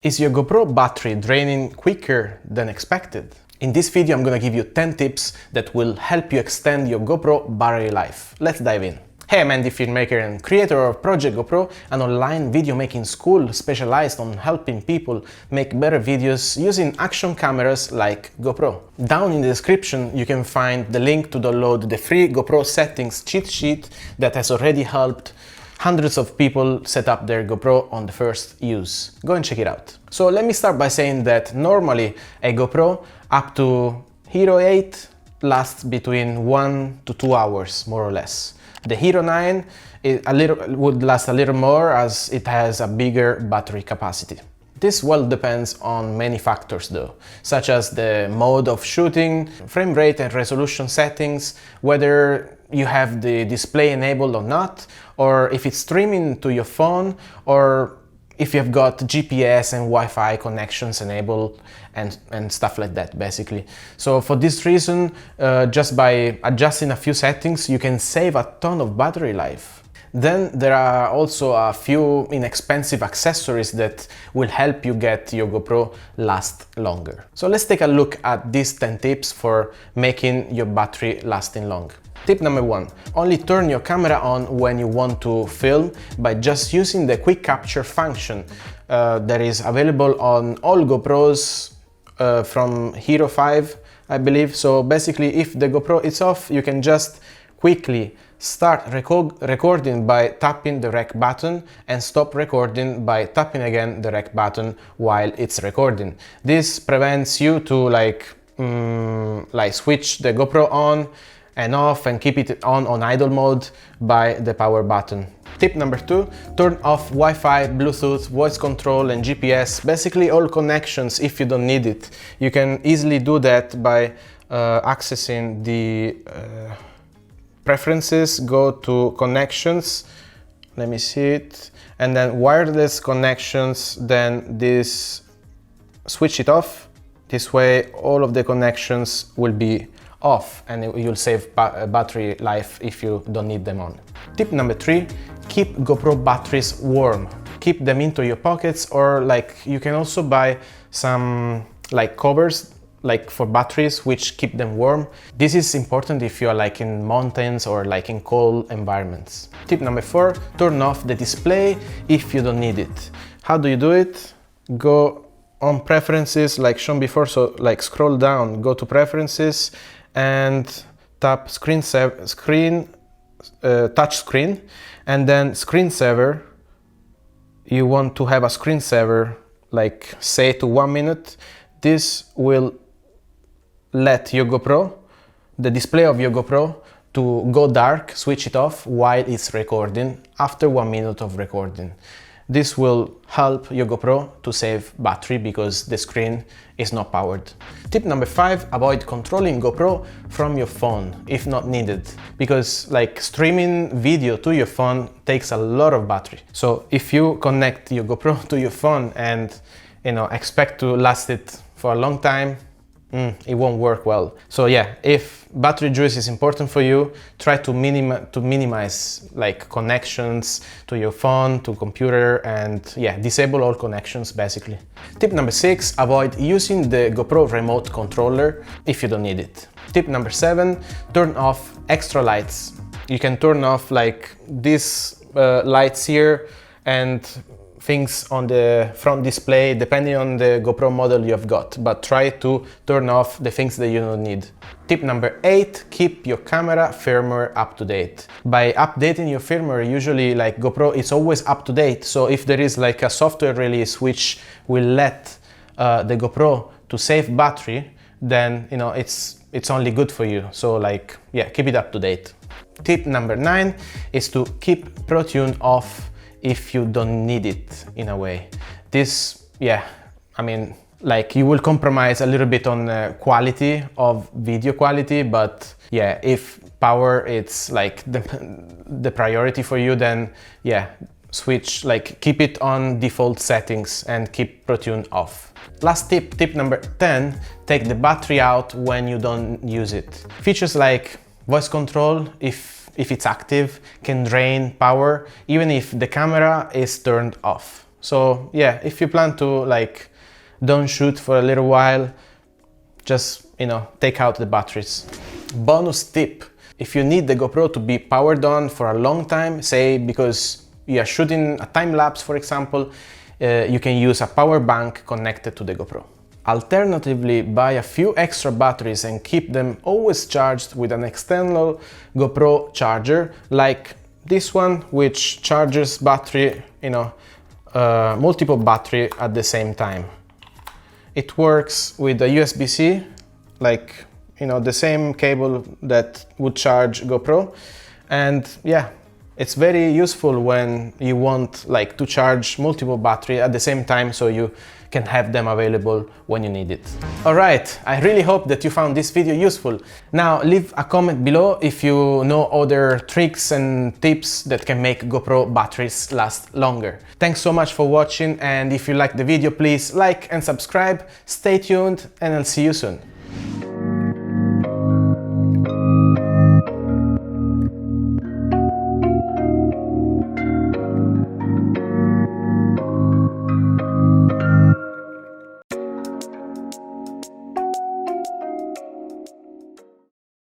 Is your GoPro battery draining quicker than expected? In this video I'm gonna give you 10 tips that will help you extend your GoPro battery life. Let's dive in. Hey, I'm Andy, filmmaker and creator of Project GoPro, an online video making school specialized on helping people make better videos using action cameras like GoPro. Down in the description you can find the link to download the free GoPro settings cheat sheet that has already helped hundreds of people set up their GoPro on the first use. Go and check it out. So let me start by saying that normally a GoPro up to Hero 8 lasts between 1 to 2 hours, more or less. The Hero 9 would last a little more as it has a bigger battery capacity. This well depends on many factors though, such as the mode of shooting, frame rate and resolution settings, whether you have the display enabled or not, or if it's streaming to your phone, or if you have got GPS and Wi-Fi connections enabled and stuff like that, basically. So for this reason, just by adjusting a few settings, you can save a ton of battery life. Then there are also a few inexpensive accessories that will help you get your GoPro last longer. So let's take a look at these 10 tips for making your battery lasting long. Tip number 1. Only turn your camera on when you want to film by just using the quick capture function that is available on all GoPros from Hero 5, I believe. So basically, if the GoPro is off, you can just quickly start recording by tapping the rec button and stop recording by tapping again the rec button while it's recording. This prevents you to like switch the GoPro on and off and keep it on idle mode by the power button. Tip number 2, turn off Wi-Fi, Bluetooth, voice control and GPS, basically all connections if you don't need it. You can easily do that by accessing the preferences, go to connections, let me see it, and then wireless connections, then this, switch it off. This way all of the connections will be off and you'll save battery life if you don't need them on. Tip number 3, keep GoPro batteries warm. Keep them into your pockets, or like you can also buy some like covers like for batteries which keep them warm. This is important if you are like in mountains or like in cold environments. Tip number 4, turn off the display if you don't need it. How do you do it? Go on preferences like shown before, so like scroll down, go to preferences and tap touch screen, and then screensaver. You want to have a screensaver like say to 1 minute. This will let your GoPro, the display of your GoPro, to go dark, switch it off while it's recording after 1 minute of recording. This will help your GoPro to save battery because the screen is not powered. Tip number 5, avoid controlling GoPro from your phone if not needed, because like streaming video to your phone takes a lot of battery. So if you connect your GoPro to your phone and expect to last it for a long time, it won't work well. So yeah, if battery juice is important for you, try to minimize like connections to your phone, to computer, and yeah, disable all connections basically. Tip number 6, avoid using the GoPro remote controller if you don't need it. Tip number 7, turn off extra lights. You can turn off like these lights here and things on the front display depending on the GoPro model you have got, but try to turn off the things that you don't need. Tip number 8, keep your camera firmware up to date. By updating your firmware, usually like GoPro is always up to date, so if there is like a software release which will let the GoPro to save battery, then it's only good for you. So like yeah, keep it up to date. Tip number 9 is to keep ProTune off if you don't need it in a way. This, yeah, I mean, like you will compromise a little bit on quality of video quality, but yeah, if power it's like the priority for you, then yeah, switch, like keep it on default settings and keep ProTune off. Last tip, tip number 10, take the battery out when you don't use it. Features like voice control, if it's active, can drain power even if the camera is turned off. So yeah, if you plan to like don't shoot for a little while, just, you know, take out the batteries. Bonus tip: if you need the GoPro to be powered on for a long time, say because you are shooting a time lapse, for example, you can use a power bank connected to the GoPro. Alternatively, buy a few extra batteries and keep them always charged with an external GoPro charger, like this one, which charges battery, you know, multiple battery at the same time. It works with a USB-C, like, you know, the same cable that would charge GoPro, and yeah, it's very useful when you want like to charge multiple battery at the same time, so you can have them available when you need it. Alright, I really hope that you found this video useful. Now leave a comment below if you know other tricks and tips that can make GoPro batteries last longer. Thanks so much for watching, and if you liked the video, please like and subscribe. Stay tuned and I'll see you soon.